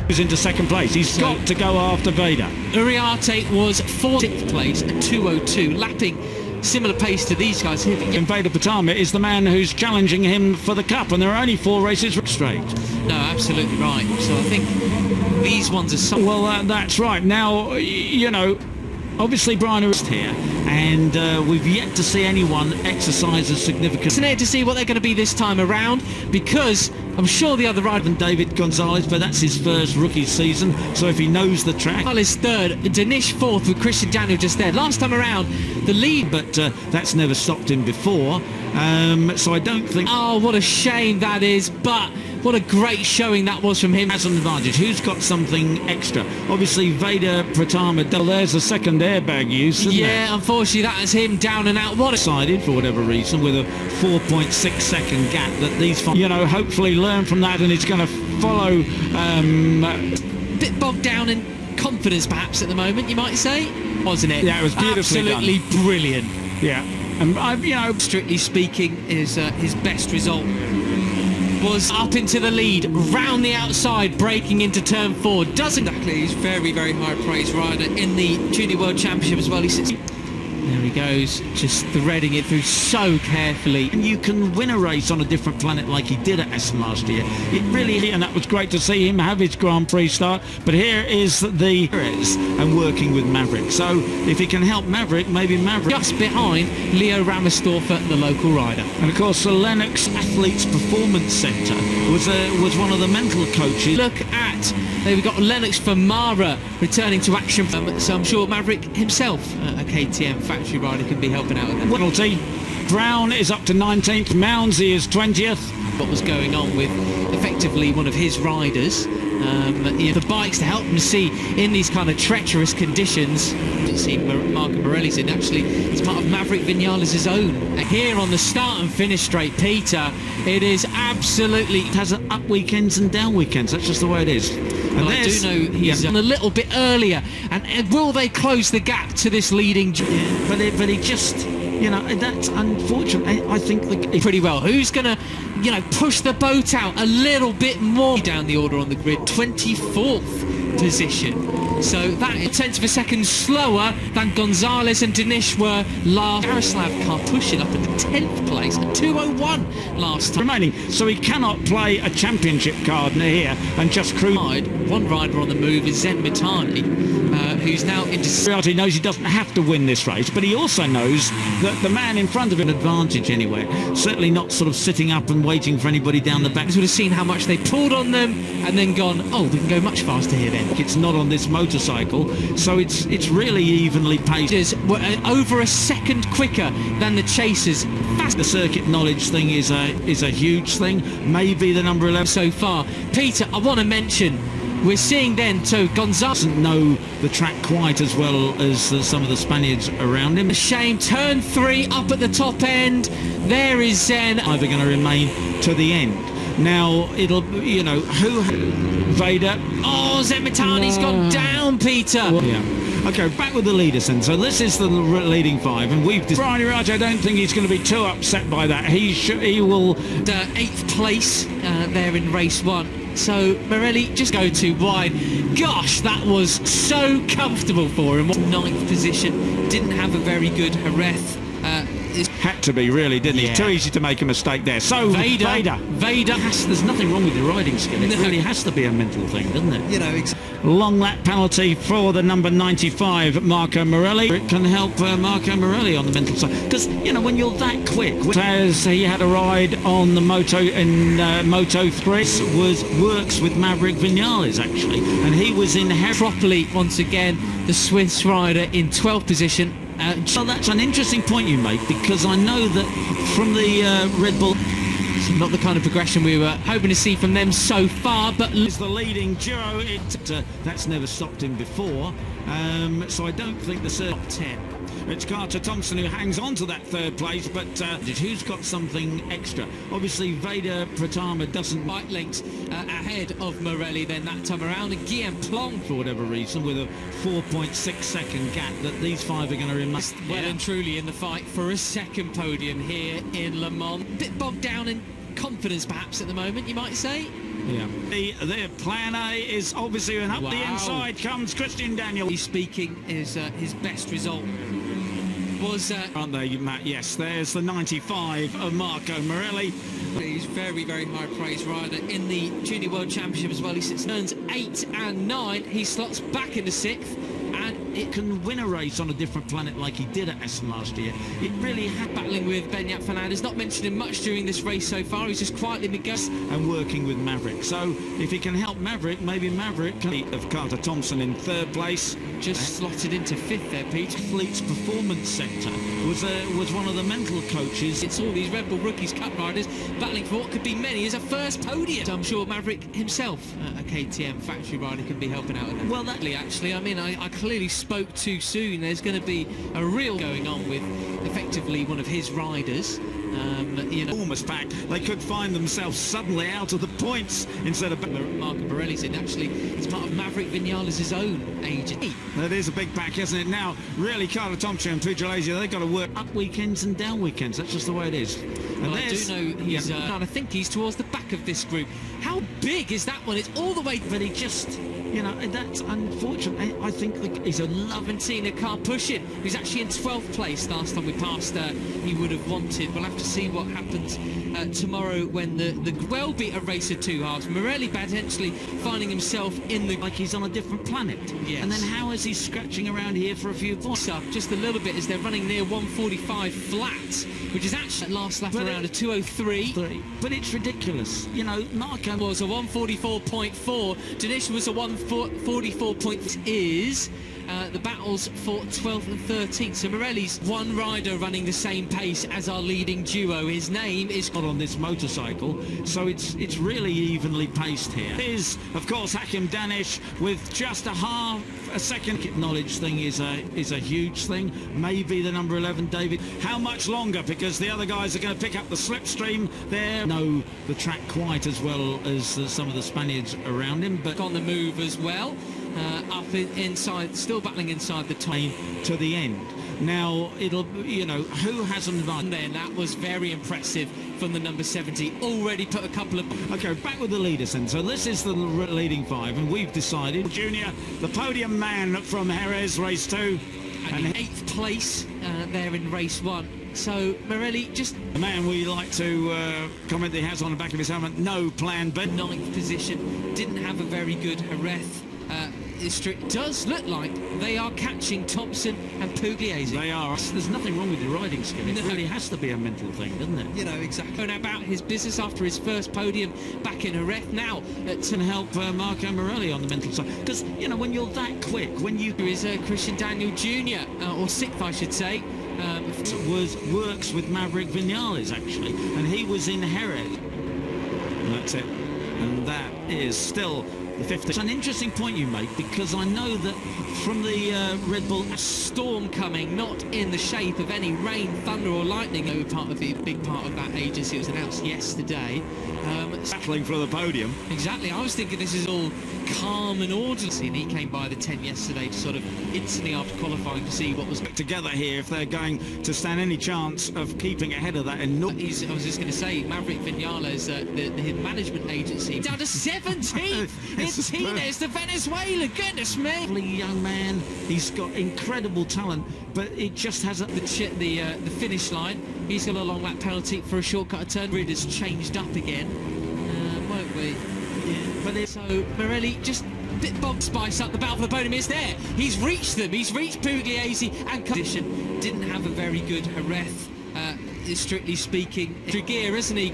He's into second place. He's got to go after Veda. Uriarte was 4th place at 2:02, lapping similar pace to these guys here. And Veda Patama is the man who's challenging him for the cup, and there are only 4 races straight. No, absolutely right. So I think these ones are some... Well, that's right. Now, you know, obviously Brian is here, and we've yet to see anyone exercise a significant... Isn't it to see what they're going to be this time around, because I'm sure the other rider... than David Gonzalez, but that's his first rookie season, so if he knows the track... Is 3rd, Danish 4th with Christian Daniel just there. Last time around, the lead... But that's never stopped him before, so I don't think... Oh, what a shame that is, but... What a great showing that was from him. Has an advantage. Who's got something extra? Obviously, Veda Pratama. There's a second airbag use, isn't Yeah, there? unfortunately, that is him down and out. What a... Decided, for whatever reason, with a 4.6 second gap, that these... You know, hopefully learn from that, and it's going to follow... bit bogged down in confidence, perhaps, at the moment, you might say. Wasn't it? Yeah, it was beautifully absolutely done. Brilliant. Yeah. And, you know... Strictly speaking, is his best result was up into the lead, round the outside, breaking into turn 4. Doesn't exactly, he's very, very high praise rider in the Junior World Championship as well. He sits... There he goes, just threading it through so carefully. And you can win a race on a different planet like he did at Essen last year. It really, and that was great to see him have his Grand Prix start. But here is the and working with Maverick. So if he can help Maverick, maybe Maverick... Just behind Leo Ramersdorfer, the local rider. And of course the Lennox Athletes Performance Centre was one of the mental coaches. Look at, there we got Lennox for Mara returning to action. So I'm sure Maverick himself, a KTM factory rider, can be helping out with that. Penalty. Brown is up to 19th, Mounsey is 20th. What was going on with effectively one of his riders, the bikes to help him see in these kind of treacherous conditions. You see Marco Morelli's in, actually it's part of Maverick Vinales' own. And here on the start and finish straight, Peter, it is absolutely... It has up weekends and down weekends, that's just the way it is. Well, I do know he's on a little bit earlier, and will they close the gap to this leading... Yeah, but he just... You know, that's unfortunate. I think pretty well. Who's going to, you know, push the boat out a little bit more down the order on the grid? 24th position. So that is 10th of a second slower than Gonzalez and Danish were last. Jaroslav car pushing up at the 10th place at 2:01 last time. Remaining, so he cannot play a championship card near here and just cruise. One rider on the move is Zen Mitani, who's now into... He knows he doesn't have to win this race, but he also knows that the man in front of him advantage anyway. Certainly not sort of sitting up and waiting for anybody down the back. Would have seen how much they pulled on them and then gone, oh, we can go much faster here then. It's not on this motorcycle, so it's really evenly paced. We're over a second quicker than the chasers. The circuit knowledge thing is a huge thing. Maybe the number 11 so far. Peter, I want to mention, we're seeing then, so Gonzalez doesn't know the track quite as well as some of the Spaniards around him. A shame. Turn 3 up at the top end. There is Zen. Either going to remain to the end. Now it'll, you know, who Veda. Oh, Zen Mitani's gone down, Peter. Well, yeah. Okay, back with the leaders then. So this is the leading 5, and we've... Brian Uriarte, I don't think he's going to be too upset by that. He will... 8th place there in race 1. So Morelli just go too wide. Gosh, that was so comfortable for him. 9th position, didn't have a very good Jerez. Had to be, really, didn't he? Too easy to make a mistake there. So Veda. There's nothing wrong with your riding skill. It really has to be a mental thing, doesn't it? You know, long lap penalty for the number 95, Marco Morelli. It can help Marco Morelli on the mental side, because you know when you're that quick. As he had a ride on the Moto3, works with Maverick Vinales actually, and he was in properly once again. The Swiss rider in 12th position. So that's an interesting point you make, because I know that from the Red Bull, it's not the kind of progression we were hoping to see from them so far, but it's the leading duo. That's never stopped him before, so I don't think the top 10. It's Carter Thompson who hangs on to that 3rd place, but who's got something extra? Obviously Veda Pratama doesn't... Bike lengths ahead of Morelli then that time around, and Guillaume Plong, for whatever reason, with a 4.6 second gap, that these 5 are going to remain well and truly in the fight for a second podium here in Le Mans. A bit bogged down in confidence perhaps at the moment, you might say. Yeah. The plan A is obviously, and up the inside comes Christian Daniel. He's speaking is his best result was aren't they, Matt? Yes, there's the 95 of Marco Morelli. He's very, very high praise rider in the Junior World Championship as well. He sits turns 8 and 9. He slots back into 6th, and it can win a race on a different planet like he did at Essen last year. It really had battling with Benyat Fernandez, not mentioned him much during this race so far. He's just quietly negotiating and working with Maverick. So if he can help Maverick, maybe Maverick can beat of Carter Thompson in 3rd place. Just slotted into 5th there, Pete. Fleet's Performance Centre was one of the mental coaches. It's all these Red Bull Rookies Cup riders battling for what could be many as a first podium. So I'm sure Maverick himself, a KTM factory rider, can be helping out with that. Well, actually, I mean, I clearly spoke too soon. There's going to be a real going on with effectively one of his riders. Almost back. They could find themselves suddenly out of the points instead of Marco Morelli's in. Actually, it's part of Maverick Vinales' own agent. That is a big pack, isn't it? Now, really, Carter Thompson and Pugliese, they've got to work up weekends and down weekends. That's just the way it is. And well, I do know he's, and I think he's towards the back of this group. How big is that one? It's all the way, but he just, that's unfortunate. I think he's a Laventina car pushing. He's actually in 12th place last time we passed. He would have wanted. We'll have to see what happens tomorrow when the well beat a race of 2 halves. Morelli potentially finding himself in the like he's on a different planet. Yes. And then how is he scratching around here for a few points? Up just a little bit as they're running near 145 flat, which is actually last lap around a 203. But it's ridiculous. Marco was a 144.4. Danish was a 144 points. Is the battles for 12th and 13th. So Morelli's one rider running the same pace as our leading duo. His name is not on this motorcycle, so it's really evenly paced here. Is of course Hakim Danish with just a half a second. Knowledge thing is a huge thing. Maybe the number 11 David. How much longer? Because the other guys are going to pick up the slipstream there. Know the track quite as well as some of the Spaniards around him, but on the move as well. Up inside, still battling inside the time to the end. Now it'll, who hasn't run then? That was very impressive from the number 70. Already put a couple of. Okay, back with the leaders then. So this is the leading 5, and we've decided Junior, the podium man from Jerez, race 2, and 8th place there in race 1. So Morelli just the man we like to comment that he has on the back of his helmet. No plan B. 9th position. Didn't have a very good Jerez. It does look like they are catching Thompson and Pugliese. They are. There's nothing wrong with your riding skill. It really has to be a mental thing, doesn't it? Exactly. And about his business after his first podium back in Jerez. Now to help Marco Morelli on the mental side. Because, when you're that quick, when you... There is Christian Daniel Jr., or 6th, I should say. Works with Maverick Vinales, actually. And he was in Jerez. And that's it. And that is still... the 50th. It's an interesting point you make, because I know that from the Red Bull... A storm coming, not in the shape of any rain, thunder or lightning. No part of the big part of that agency was announced yesterday. Battling for the podium. Exactly. I was thinking this is all calm and orderly, and he came by the 10 yesterday to sort of instantly after qualifying to see what was together here if they're going to stand any chance of keeping ahead of that. And I was just going to say, Maverick Vinales, the management agency, down to 17th. It's Tines, the Venezuela. Goodness me. Lovely young man. He's got incredible talent, but it just hasn't the finish line. He's got a long lap penalty for a shortcut turn. Grid has changed up again, won't we? Yeah. But so Morelli just a bit Bob Spice up. The battle for the podium is there. He's reached them. He's reached Pugliese and condition. Didn't have a very good Jerez. Strictly speaking, gear, isn't he?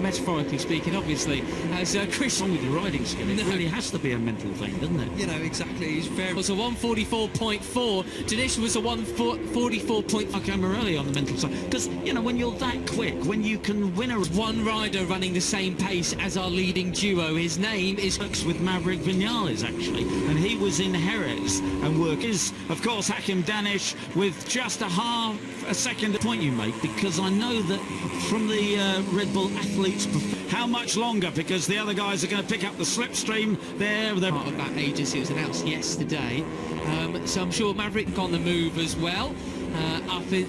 Metaphorically speaking, obviously, as Chris on with your riding skill. It really has to be a mental thing, doesn't it? Exactly. He's very. It was a 144.4. Danish was a 144. Okay, Morelli on the mental side, because when you're that quick, when you can win a one rider running the same pace as our leading duo. His name is works with Maverick Vinales, actually, and he was in Jerez. And work is of course Hakim Danish with just a half a second. Point you make, because I know that from the Red Bull athletes. How much longer? Because the other guys are going to pick up the slipstream there. They're part of that agency. It was announced yesterday. So I'm sure Maverick on the move as well. Up in